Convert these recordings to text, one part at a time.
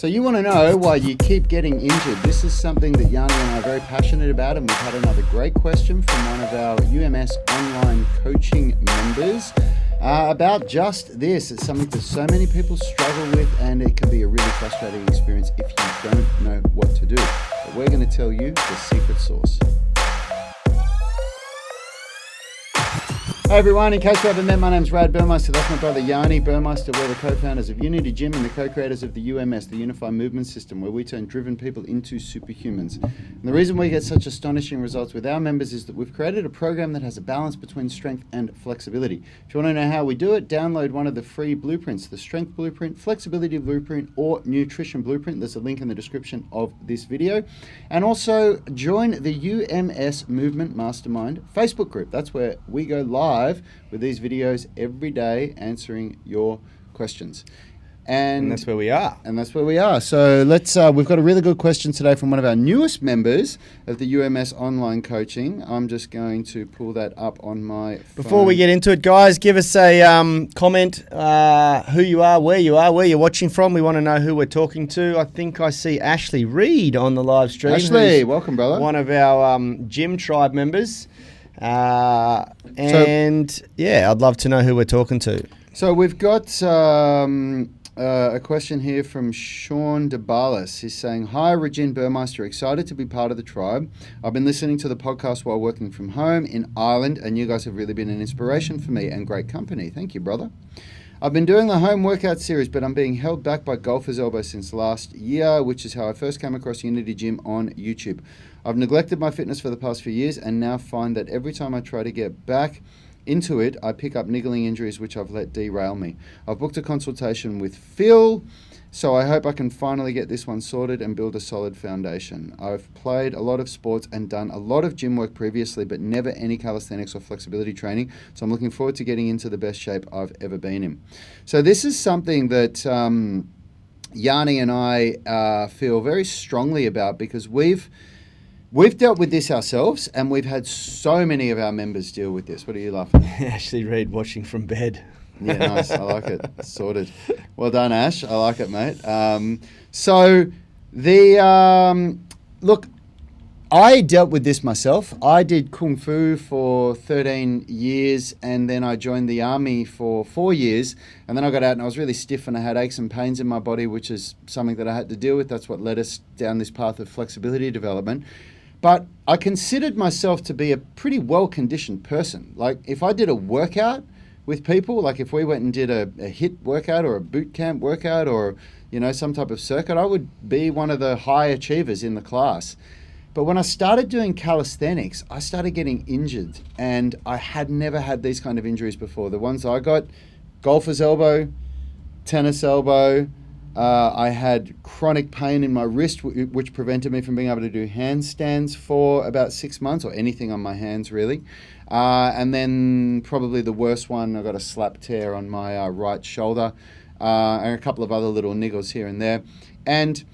So you want to know why you keep getting injured. This is something that Yanni and I are very passionate about, and we've had another great question from one of our UMS online coaching members about just this. It's something that so many people struggle with, and it can be a really frustrating experience if you don't know what to do. But we're going to tell you the secret sauce. Hi everyone, in case you haven't met, my name's Rad Burmeister. That's my brother Yanni Burmeister. We're the co-founders of Unity Gym and the co-creators of the UMS, the Unified Movement System, where we turn driven people into superhumans. And the reason we get such astonishing results with our members is that we've created a program that has a balance between strength and flexibility. If you want to know how we do it, download one of the free blueprints, the Strength Blueprint, Flexibility Blueprint, or Nutrition Blueprint. There's a link in the description of this video. And also join the UMS Movement Mastermind Facebook group. That's where we go live with these videos every day answering your questions. And that's where we are. So let's, we've got a really good question today from one of our newest members of the UMS online coaching. I'm just going to pull that up on my phone. Before we get into it, guys, give us a comment, who you are, where you're watching from. We want to know who we're talking to. I think I see Ashley Reed on the live stream. Ashley, welcome, brother. One of our Gym Tribe members. I'd love to know who we're talking to. So we've got a question here from Sean DeBalis. He's saying, "Hi, Regine Burmeister, excited to be part of the tribe. I've been listening to the podcast while working from home in Ireland, and you guys have really been an inspiration for me and great company." Thank you, brother. "I've been doing the home workout series, but I'm being held back by golfer's elbow since last year, which is how I first came across Unity Gym on YouTube. I've neglected my fitness for the past few years and now find that every time I try to get back into it, I pick up niggling injuries which I've let derail me. I've booked a consultation with Phil, so I hope I can finally get this one sorted and build a solid foundation. I've played a lot of sports and done a lot of gym work previously, but never any calisthenics or flexibility training, so I'm looking forward to getting into the best shape I've ever been in." So this is something that Yanni and I feel very strongly about, because we've dealt with this ourselves, and we've had so many of our members deal with this. What are you laughing at? Ashley Reed watching from bed. Yeah, nice. I like it. Sorted. Well done, Ash. I like it, mate. Look, I dealt with this myself. I did Kung Fu for 13 years, and then I joined the army for 4 years, and then I got out and I was really stiff and I had aches and pains in my body, which is something that I had to deal with. That's what led us down this path of flexibility development. But I considered myself to be a pretty well-conditioned person. Like, if I did a workout with people, like if we went and did a HIIT workout or a boot camp workout or, some type of circuit, I would be one of the high achievers in the class. But when I started doing calisthenics, I started getting injured, and I had never had these kind of injuries before. The ones I got: golfer's elbow, tennis elbow. I had chronic pain in my wrist, which prevented me from being able to do handstands for about 6 months, or anything on my hands, really. And then probably the worst one, I got a slap tear on my right shoulder, and a couple of other little niggles here and there. And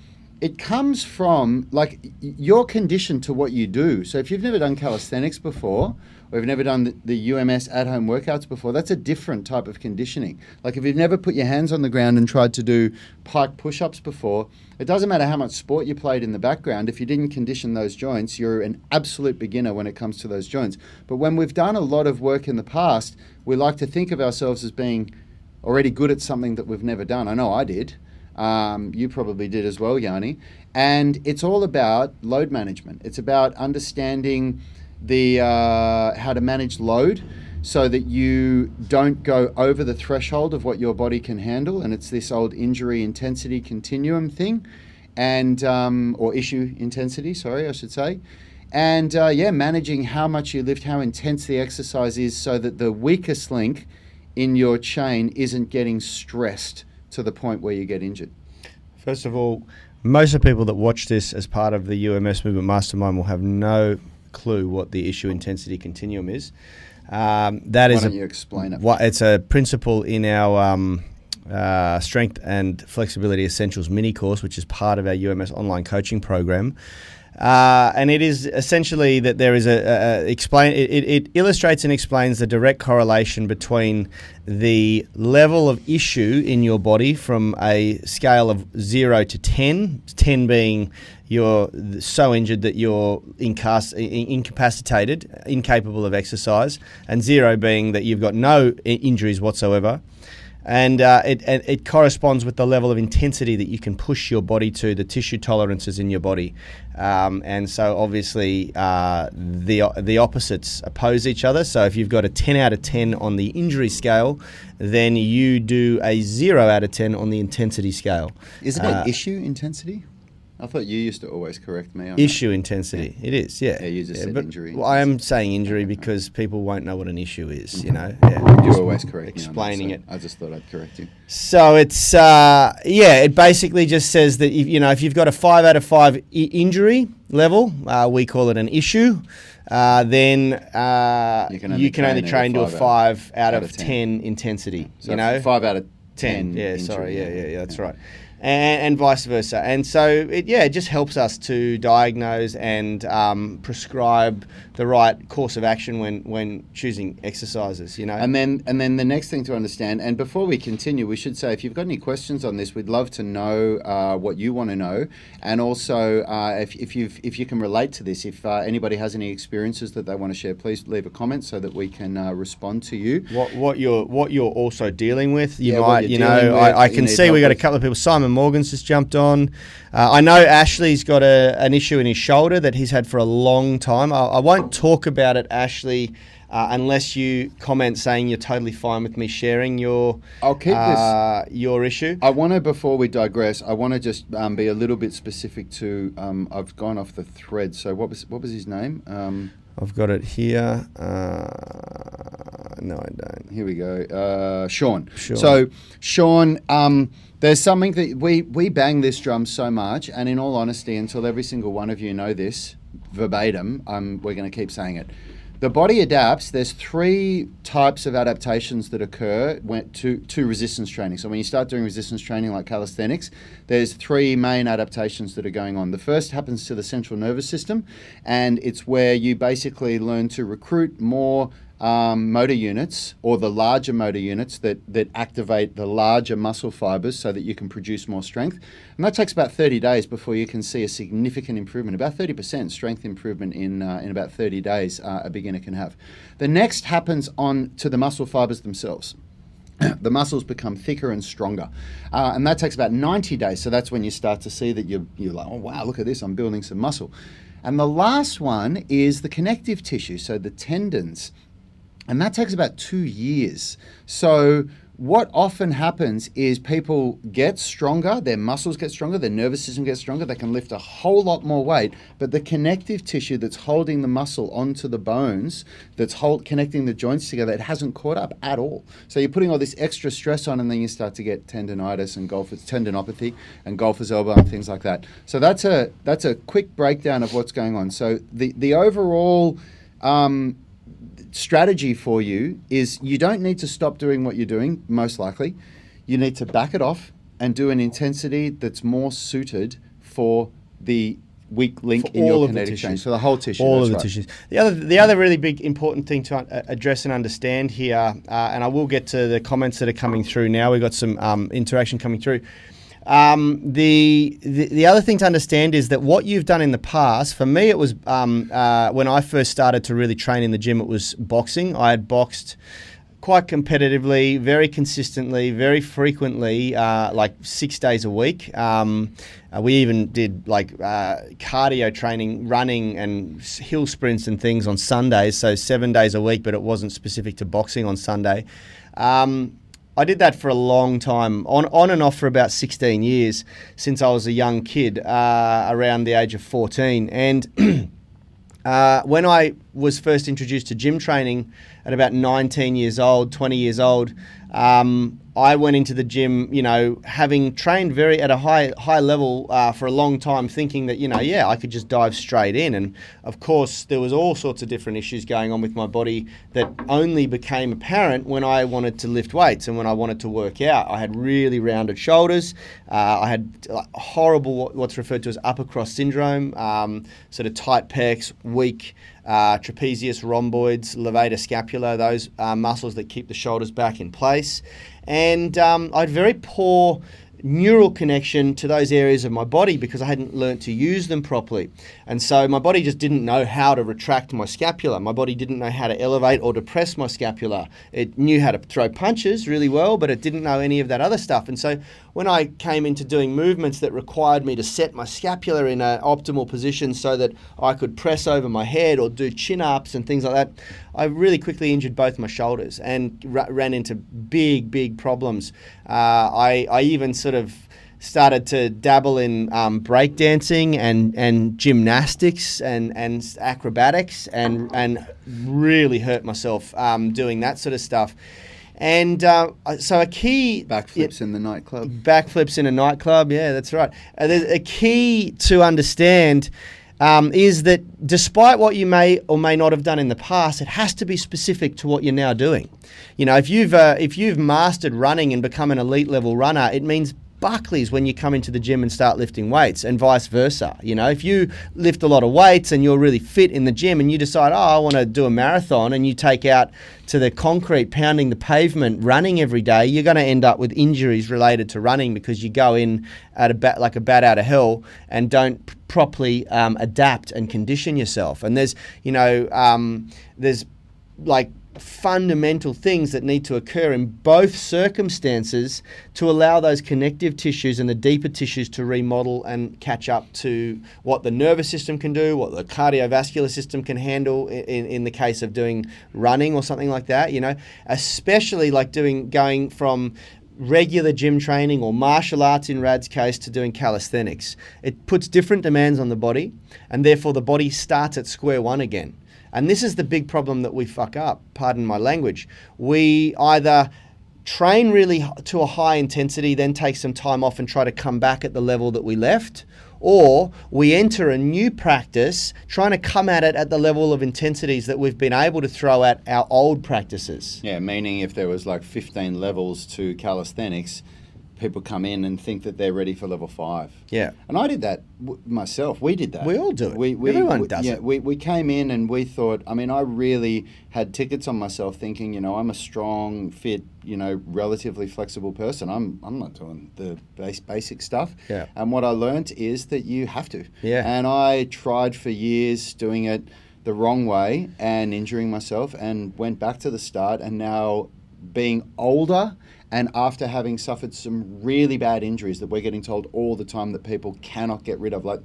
it comes from, like, you're conditioned to what you do. So if you've never done calisthenics before, or you've never done the UMS at-home workouts before, that's a different type of conditioning. Like, if you've never put your hands on the ground and tried to do pike push-ups before, it doesn't matter how much sport you played in the background. If you didn't condition those joints, you're an absolute beginner when it comes to those joints. But when we've done a lot of work in the past, we like to think of ourselves as being already good at something that we've never done. I know I did. You probably did as well, Yanni. And it's all about load management. It's about understanding how to manage load so that you don't go over the threshold of what your body can handle. And it's this old injury intensity continuum thing, and or issue intensity, I should say. And managing how much you lift, how intense the exercise is, so that the weakest link in your chain isn't getting stressed to the point where you get injured. First of all, most of the people that watch this as part of the UMS Movement Mastermind will have no clue what the issue intensity continuum is. Why don't you explain it? It's a principle in our Strength and Flexibility Essentials mini course, which is part of our UMS online coaching program. And it is essentially that there is it illustrates and explains the direct correlation between the level of issue in your body from a scale of 0 to 10, 10 being you're so injured that you're incapacitated, incapable of exercise, and 0 being that you've got no injuries whatsoever. And it corresponds with the level of intensity that you can push your body to, the tissue tolerances in your body. And so obviously the opposites oppose each other. So if you've got a 10 out of 10 on the injury scale, then you do a 0 out of 10 on the intensity scale. Isn't it issue intensity? I thought you used to always correct me on issue intensity. Yeah. It is, yeah. Yeah, you just said injury. Well, I am saying injury because people won't know what an issue is, you know. Yeah. You always correct explaining me on that, so I just thought I'd correct you. So it's, it basically just says that, if you've got a 5 out of 5 injury level, we call it an issue, then you can only train to a 5 out of 10 intensity, so 5 out of 10. Yeah, injury, sorry, yeah, that's right. And vice versa. And so it just helps us to diagnose and prescribe the right course of action when choosing exercises, you know. And then the next thing to understand, and before we continue, we should say if you've got any questions on this, we'd love to know what you want to know, and also if you can relate to this, if anybody has any experiences that they want to share, please leave a comment so that we can respond to you. What you're also dealing with, I can see we got a couple of people. Simon Morgan's just jumped on. I know Ashley's got an issue in his shoulder that he's had for a long time. I won't talk about it, Ashley, unless you comment saying you're totally fine with me sharing your your issue. I want to, before we digress, I want to just be a little bit specific to. I've gone off the thread. So what was his name? I've got it here. No, I don't. Here we go. Sean. So Sean. There's something that we bang this drum so much, and in all honesty, until every single one of you know this verbatim, we're going to keep saying it. The body adapts. There's 3 types of adaptations that occur to resistance training. So when you start doing resistance training like calisthenics, there's 3 main adaptations that are going on. The first happens to the central nervous system, and it's where you basically learn to recruit more motor units, or the larger motor units that activate the larger muscle fibers so that you can produce more strength. And that takes about 30 days before you can see a significant improvement, about 30% strength improvement in about 30 days a beginner can have. The next happens on to the muscle fibers themselves. The muscles become thicker and stronger. And that takes about 90 days. So that's when you start to see that you're like, oh, wow, look at this, I'm building some muscle. And the last one is the connective tissue, so the tendons. And that takes about 2 years. So what often happens is people get stronger, their muscles get stronger, their nervous system gets stronger, they can lift a whole lot more weight, but the connective tissue that's holding the muscle onto the bones, that's connecting the joints together, it hasn't caught up at all. So you're putting all this extra stress on, and then you start to get tendonitis and tendinopathy and golfer's elbow and things like that. So that's a quick breakdown of what's going on. So the overall strategy for you is you don't need to stop doing what you're doing, most likely. You need to back it off and do an intensity that's more suited for the weak link in your kinetic chain. So the whole tissue. All of the tissues. The other really big important thing to address and understand here, and I will get to the comments that are coming through now. We've got some interaction coming through. The other thing to understand is that what you've done in the past, for me it was when I first started to really train in the gym, it was boxing. I had boxed quite competitively, very consistently, very frequently, like 6 days a week. We even did cardio training, running and hill sprints and things on Sundays, so 7 days a week, but it wasn't specific to boxing on Sunday. I did that for a long time, on and off for about 16 years, since I was a young kid, around the age of 14. And when I was first introduced to gym training at about 19 years old, 20 years old, I went into the gym, having trained very at a high level for a long time, thinking that, I could just dive straight in. And of course, there was all sorts of different issues going on with my body that only became apparent when I wanted to lift weights and when I wanted to work out. I had really rounded shoulders. I had horrible, what's referred to as upper cross syndrome, sort of tight pecs, weak trapezius, rhomboids, levator scapula, those muscles that keep the shoulders back in place. And I had very poor neural connection to those areas of my body because I hadn't learnt to use them properly. And so my body just didn't know how to retract my scapula. My body didn't know how to elevate or depress my scapula. It knew how to throw punches really well, but it didn't know any of that other stuff. And so when I came into doing movements that required me to set my scapula in an optimal position so that I could press over my head or do chin-ups and things like that, I really quickly injured both my shoulders and ran into big problems. I even sort of started to dabble in breakdancing and gymnastics and acrobatics and really hurt myself doing that sort of stuff. And so a key... Backflips in the nightclub. Backflips in a nightclub, yeah, that's right. A key to understand is that despite what you may or may not have done in the past, it has to be specific to what you're now doing. If you've mastered running and become an elite level runner, it means Buckley's when you come into the gym and start lifting weights, and vice versa. If you lift a lot of weights and you're really fit in the gym and you decide, I want to do a marathon, and you take out to the concrete, pounding the pavement, running every day, you're going to end up with injuries related to running because you go in at like a bat out of hell and don't properly adapt and condition yourself. And there's like fundamental things that need to occur in both circumstances to allow those connective tissues and the deeper tissues to remodel and catch up to what the nervous system can do, what the cardiovascular system can handle in the case of doing running or something like that, especially like going from regular gym training or martial arts in Rad's case to doing calisthenics. It puts different demands on the body, and therefore the body starts at square one again. And this is the big problem that we fuck up, pardon my language. We either train really to a high intensity, then take some time off and try to come back at the level that we left, or we enter a new practice trying to come at it at the level of intensities that we've been able to throw at our old practices. Yeah, meaning if there was like 15 levels to calisthenics, people come in and think that they're ready for level 5. Yeah. And I did that myself. We did that. We all do it. Everyone does it. We came in and we thought, I really had tickets on myself thinking, I'm a strong, fit, relatively flexible person. I'm not doing the basic stuff. Yeah. And what I learned is that you have to. Yeah. And I tried for years doing it the wrong way and injuring myself, and went back to the start, and now being older and after having suffered some really bad injuries that we're getting told all the time that people cannot get rid of, like,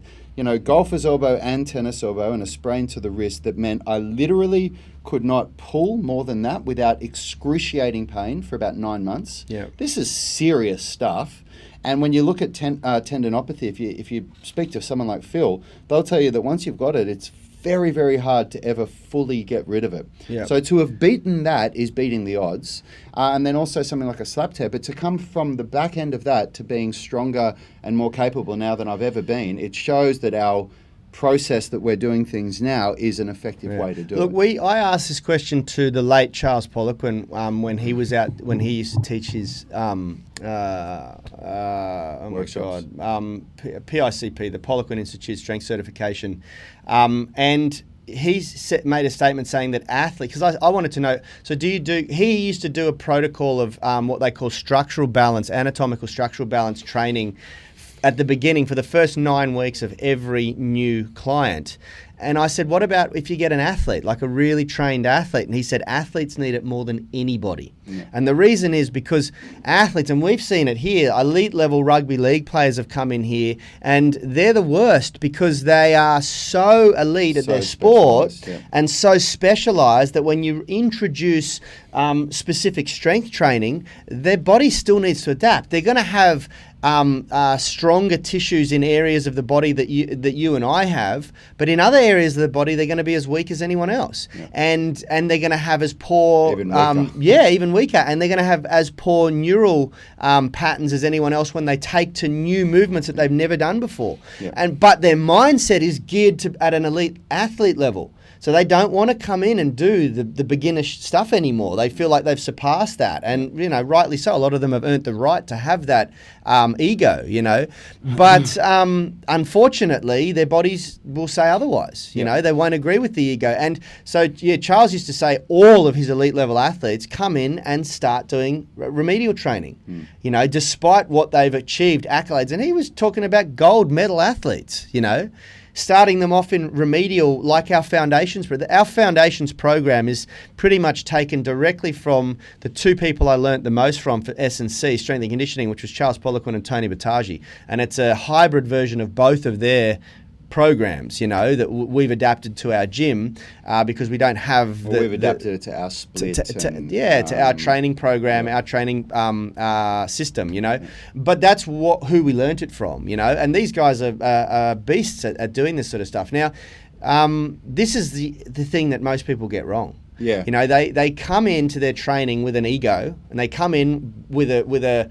golfer's elbow and tennis elbow, and a sprain to the wrist that meant I literally could not pull more than that without excruciating pain for about 9 months. Yeah. This is serious stuff. And when you look at tendinopathy, if you speak to someone like Phil, they'll tell you that once you've got it, it's very, very hard to ever fully get rid of it. Yeah. So to have beaten that is beating the odds. And then also something like a slap tear. But to come from the back end of that to being stronger and more capable now than I've ever been, it shows that our process that we're doing things now is an effective way to do it. Look, I asked this question to the late Charles Pollock when he was out, when he used to teach his Workshops. PICP, the Poliquin Institute Strength Certification, and he's made a statement saying that athletes, because I wanted to know, so he used to do a protocol of what they call structural balance, anatomical structural balance training at the beginning for the first 9 weeks of every new client. And I said, what about if you get an athlete, like a really trained athlete? And he said, athletes need it more than anybody. Yeah. And the reason is because athletes, and we've seen it here, elite level rugby league players have come in here, and they're the worst because they are so elite at their sport and so specialized that when you introduce specific strength training, their body still needs to adapt. They're going to have stronger tissues in areas of the body that you and I have, but in other areas of the body they're going to be as weak as anyone else, and they're going to have as poor, Even weaker. even weaker, and they're going to have as poor neural patterns as anyone else when they take to new movements that they've never done before, but their mindset is geared to at an elite athlete level. So they don't want to come in and do the beginner stuff anymore. They feel like they've surpassed that. And, rightly so. A lot of them have earned the right to have that ego, But unfortunately, their bodies will say otherwise. They won't agree with the ego. And so, Charles used to say all of his elite level athletes come in and start doing remedial training, despite what they've achieved, accolades. And he was talking about gold medal athletes, starting them off in remedial, like our foundations. Our foundations program is pretty much taken directly from the two people I learnt the most from for S&C, strength and conditioning, which was Charles Poliquin and Tony Battaggi. And it's a hybrid version of both of their programs, that we've adapted to our gym because we don't have we've adapted it to our split. To our training program, our training system, But that's who we learnt it from, And these guys are beasts at doing this sort of stuff. Now, this is the thing that most people get wrong. Yeah. They come into their training with an ego, and they come in with a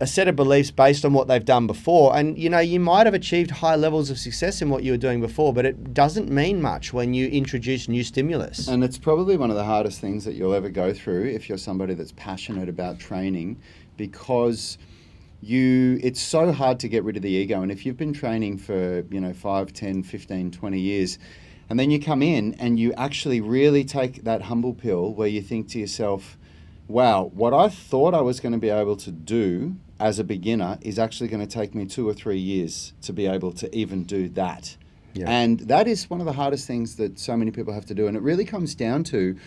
set of beliefs based on what they've done before. And, you might have achieved high levels of success in what you were doing before, but it doesn't mean much when you introduce new stimulus. And it's probably one of the hardest things that you'll ever go through if you're somebody that's passionate about training, because it's so hard to get rid of the ego. And if you've been training for, 5, 10, 15, 20 years, and then you come in and you actually really take that humble pill where you think to yourself, wow, what I thought I was going to be able to do as a beginner is actually going to take me 2 or 3 years to be able to even do that. Yeah. And that is one of the hardest things that so many people have to do. And it really comes down to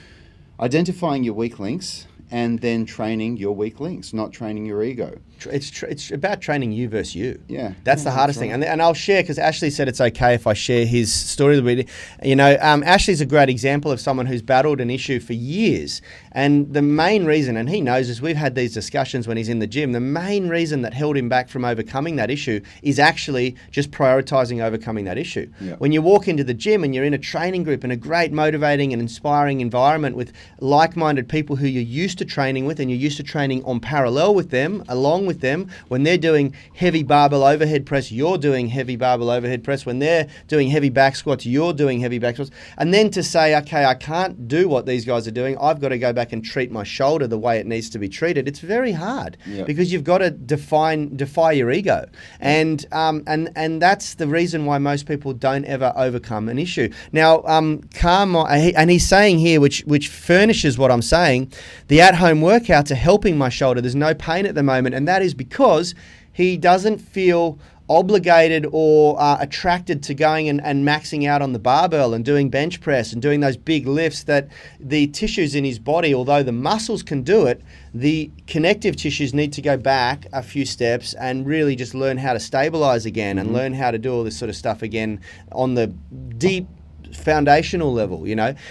identifying your weak links and then training your weak links, not training your ego. It's about training you versus you. Yeah. That's the hardest thing. And I'll share, because Ashley said it's okay if I share his story a bit. Ashley's a great example of someone who's battled an issue for years. And the main reason, and he knows this, we've had these discussions when he's in the gym, the main reason that held him back from overcoming that issue is actually just prioritizing overcoming that issue. Yeah. When you walk into the gym and you're in a training group in a great, motivating and inspiring environment with like-minded people who you're used to training with, and you're used to training on parallel with them, along with them, when they're doing heavy barbell overhead press, you're doing heavy barbell overhead press. When they're doing heavy back squats, you're doing heavy back squats. And then to say, okay, I can't do what these guys are doing, I've got to go back and treat my shoulder the way it needs to be treated. It's very hard because you've got to defy your ego. And that's the reason why most people don't ever overcome an issue. Now, Karma, and he's saying here, which furnishes what I'm saying, the at-home workouts are helping my shoulder. There's no pain at the moment, and that is because he doesn't feel obligated or attracted to going and maxing out on the barbell and doing bench press and doing those big lifts that the tissues in his body, although the muscles can do it, the connective tissues need to go back a few steps and really just learn how to stabilize again and learn how to do all this sort of stuff again on the deep foundational level,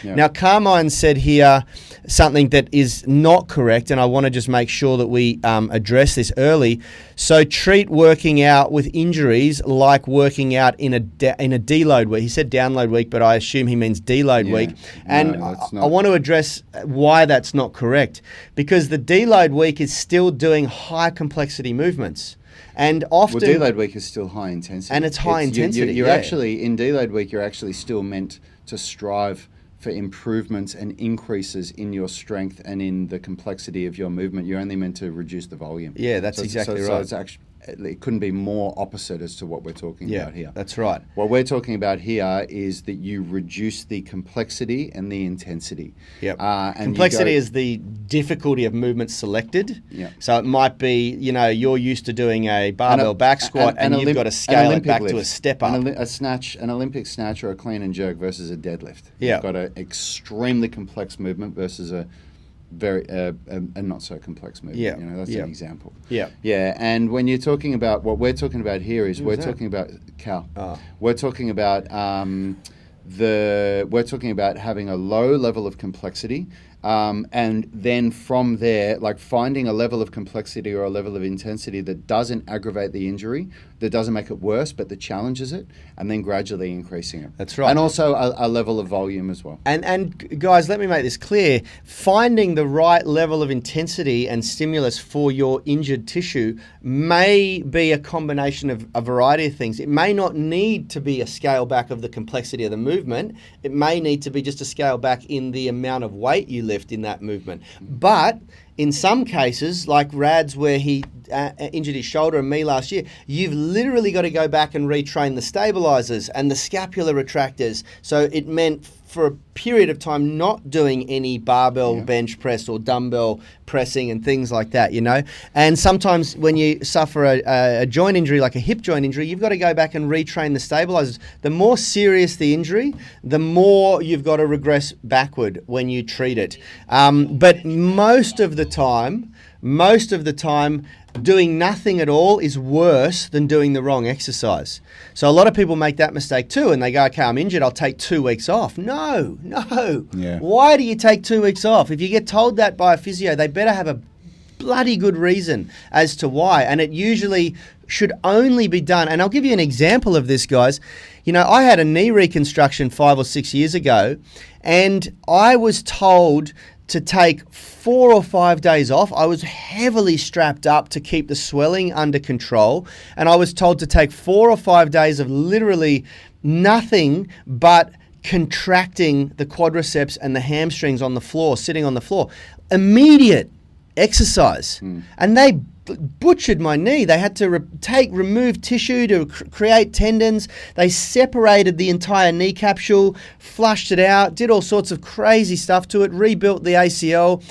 Now, Carmine said here something that is not correct, and I want to just make sure that we address this early. So treat working out with injuries like working out in a deload week. He said download week, but I assume he means deload week. And I want to address why that's not correct, because the deload week is still doing high complexity movements. And often, deload week is still high intensity, and it's high intensity. You're actually in deload week. You're actually still meant to strive for improvements and increases in your strength and in the complexity of your movement. You're only meant to reduce the volume. Yeah, that's exactly right. So it's actually, it couldn't be more opposite as to what we're talking about here. That's right. What we're talking about here is that you reduce the complexity and the intensity. Yep. Complexity is the difficulty of movement selected. Yep. So it might be, you're used to doing a barbell back squat and you've got to scale it back to a step up. An Olympic snatch or a clean and jerk versus a deadlift. Yeah. You've got an extremely complex movement versus a very a not so complex movement. Yeah. That's an example. Yeah. Yeah. And when you're talking about what we're talking about here is talking about Cal. We're talking about we're talking about having a low level of complexity And then from there, like finding a level of complexity or a level of intensity that doesn't aggravate the injury, that doesn't make it worse, but that challenges it, and then gradually increasing it. That's right. And also a level of volume as well. And guys, let me make this clear. Finding the right level of intensity and stimulus for your injured tissue may be a combination of a variety of things. It may not need to be a scale back of the complexity of the movement. It may need to be just a scale back in the amount of weight you lift in that movement. But in some cases, like Rad's where he injured his shoulder and me last year, you've literally got to go back and retrain the stabilizers and the scapular retractors. So it meant for a period of time not doing any barbell bench press or dumbbell pressing and things like that, you know. And sometimes when you suffer a joint injury, like a hip joint injury, you've got to go back and retrain the stabilizers. The more serious the injury, the more you've got to regress backward when you treat it. But most of the time, doing nothing at all is worse than doing the wrong exercise. So a lot of people make that mistake too, and they go, okay, I'm injured, I'll take 2 weeks off. No. Yeah. Why do you take 2 weeks off? If you get told that by a physio, they better have a bloody good reason as to why. And it usually should only be done. And I'll give you an example of this, guys. You know, I had a knee reconstruction 5 or 6 years ago, and I was told to take 4 or 5 days off. I was heavily strapped up to keep the swelling under control, and I was told to take 4 or 5 days of literally nothing but contracting the quadriceps and the hamstrings on the floor, sitting on the floor. Immediate exercise. And they butchered my knee. They had to remove tissue to create tendons. They separated the entire knee capsule, flushed it out, did all sorts of crazy stuff to it, rebuilt the ACL,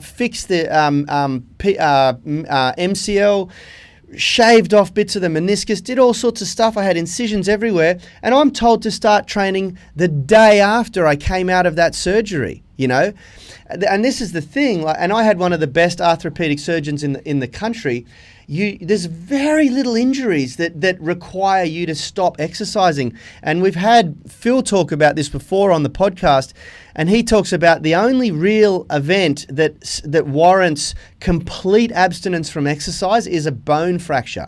fixed the MCL, shaved off bits of the meniscus, did all sorts of stuff. I had incisions everywhere, and I'm told to start training the day after I came out of that surgery, you know. And this is the thing, like, and I had one of the best orthopedic surgeons in the country. There's very little injuries that require you to stop exercising. And we've had Phil talk about this before on the podcast, and he talks about the only real event that warrants complete abstinence from exercise is a bone fracture.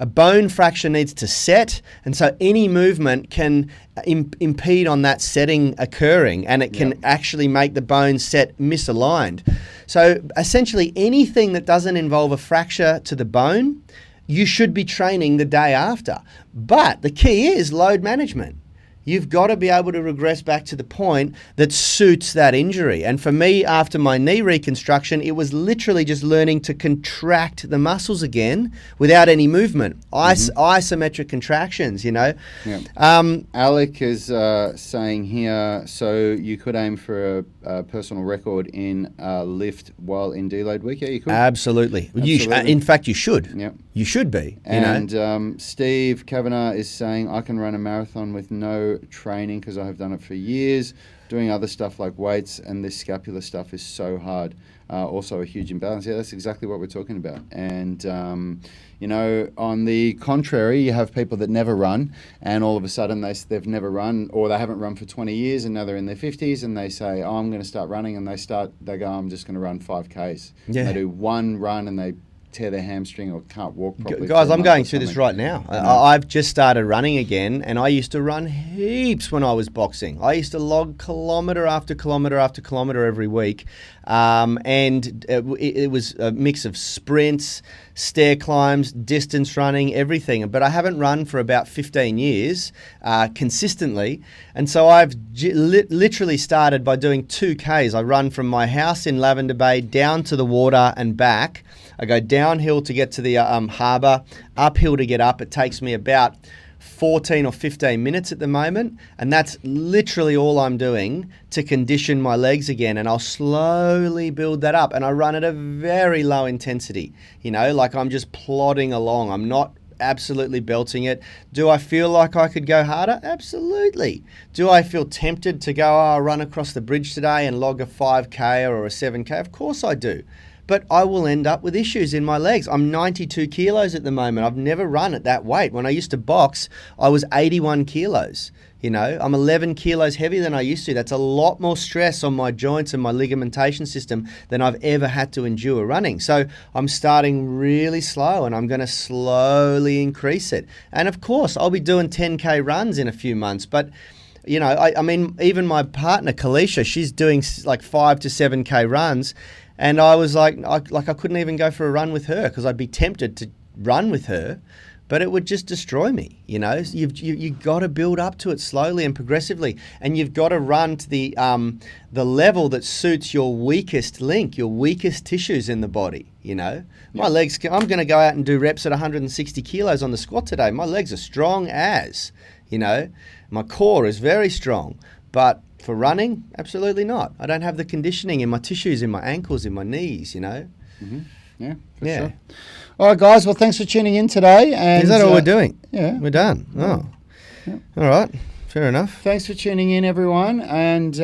A bone fracture needs to set, and so any movement can impede on that setting occurring, and it can actually make the bone set misaligned. So essentially anything that doesn't involve a fracture to the bone, you should be training the day after. But the key is load management. You've got to be able to regress back to the point that suits that injury. And for me, after my knee reconstruction, it was literally just learning to contract the muscles again without any movement. Isometric contractions, you know. Yeah. Alec is saying here, so you could aim for a personal record in lift while in deload week? Yeah, you could. Absolutely. In fact, you should. Yep. You should be. And Steve Kavanagh is saying, I can run a marathon with no training because I have done it for years. Doing other stuff like weights and this scapular stuff is so hard. Also a huge imbalance. Yeah, that's exactly what we're talking about. And, you know, on the contrary, you have people that never run, and all of a sudden they've never run, or they haven't run for 20 years, and now they're in their 50s, and they say, oh, I'm going to start running, and they go, I'm just going to run 5Ks. Yeah. And they do one run, and they tear their hamstring or can't walk properly. Guys, I'm going through this right now. I've just started running again, and I used to run heaps when I was boxing. I used to log kilometre after kilometre after kilometre every week, and it was a mix of sprints, stair climbs, distance running, everything. But I haven't run for about 15 years consistently, and so I've literally started by doing 2Ks. I run from my house in Lavender Bay down to the water and back. I go downhill to get to the harbour, uphill to get up. It takes me about 14 or 15 minutes at the moment, and that's literally all I'm doing to condition my legs again, and I'll slowly build that up, and I run at a very low intensity, you know, like I'm just plodding along. I'm not absolutely belting it. Do I feel like I could go harder? Absolutely. Do I feel tempted to go, I'll run across the bridge today and log a 5K or a 7K? Of course I do. but I will end up with issues in my legs. I'm 92 kilos at the moment. I've never run at that weight. When I used to box, I was 81 kilos. You know, I'm 11 kilos heavier than I used to. That's a lot more stress on my joints and my ligamentation system than I've ever had to endure running. So I'm starting really slow, and I'm going to slowly increase it. And of course, I'll be doing 10K runs in a few months. But, you know, I mean, even my partner, Kalisha, she's doing like 5 to 7K runs. And I was like I couldn't even go for a run with her because I'd be tempted to run with her. But it would just destroy me, you know. You've got to build up to it slowly and progressively, and you've got to run to the level that suits your weakest link, your weakest tissues in the body. You know, my legs. I'm going to go out and do reps at 160 kilos on the squat today. My legs are strong as, you know, my core is very strong, but for running, absolutely not. I don't have the conditioning in my tissues, in my ankles, in my knees. You know. Mm-hmm. Yeah, for sure. All right, guys. Well, thanks for tuning in today. And is that all we're doing? Yeah. We're done. Oh. Yeah. All right. Fair enough. Thanks for tuning in, everyone. And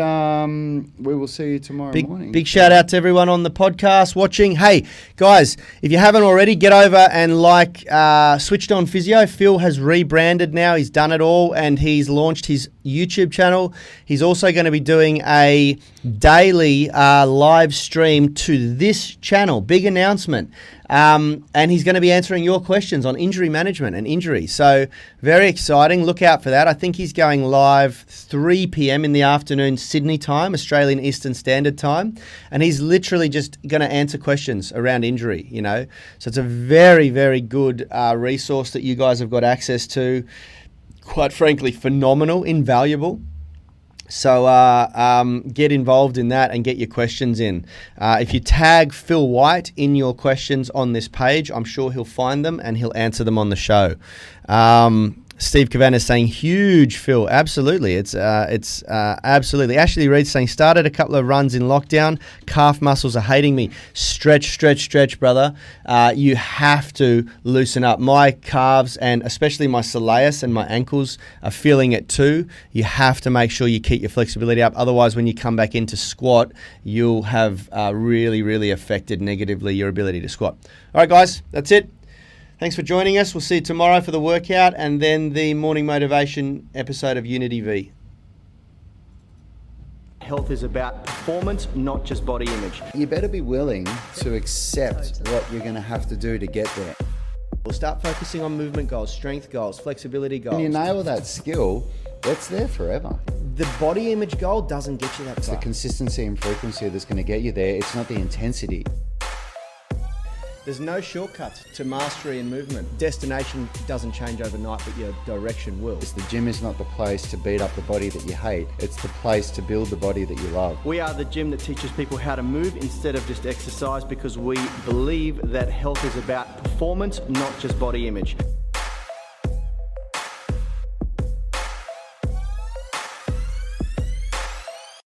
we will see you tomorrow morning. Big shout out to everyone on the podcast watching. Hey, guys, if you haven't already, get over and Switched On Physio. Phil has rebranded now. He's done it all, and he's launched his YouTube channel. He's also going to be doing a daily live stream to this channel. Big announcement. And he's going to be answering your questions on injury management and injury. So very exciting. Look out for that. I think he's going live 3 p.m. in the afternoon Sydney time, Australian Eastern Standard Time. And he's literally just going to answer questions around injury, you know. So it's a very, very good resource that you guys have got access to. Quite frankly, phenomenal, invaluable. So get involved in that and get your questions in. If you tag Phil White in your questions on this page, I'm sure he'll find them and he'll answer them on the show. Steve Cavan is saying huge, Phil. Absolutely. It's absolutely. Ashley Reed's saying started a couple of runs in lockdown. Calf muscles are hating me. Stretch, brother. You have to loosen up. My calves and especially my soleus and my ankles are feeling it too. You have to make sure you keep your flexibility up. Otherwise, when you come back into squat, you'll have really, really affected negatively your ability to squat. All right, guys, that's it. Thanks for joining us. We'll see you tomorrow for the workout and then the morning motivation episode of Unity V. Health is about performance, not just body image. You better be willing to accept what you're going to have to do to get there. We'll start focusing on movement goals, strength goals, flexibility goals. When you nail that skill, it's there forever. The body image goal doesn't get you that It's far. the consistency and frequency that's going to get you there. It's not the intensity. There's no shortcuts to mastery and movement. Destination doesn't change overnight, but your direction will. The gym is not the place to beat up the body that you hate. It's the place to build the body that you love. We are the gym that teaches people how to move instead of just exercise because we believe that health is about performance, not just body image.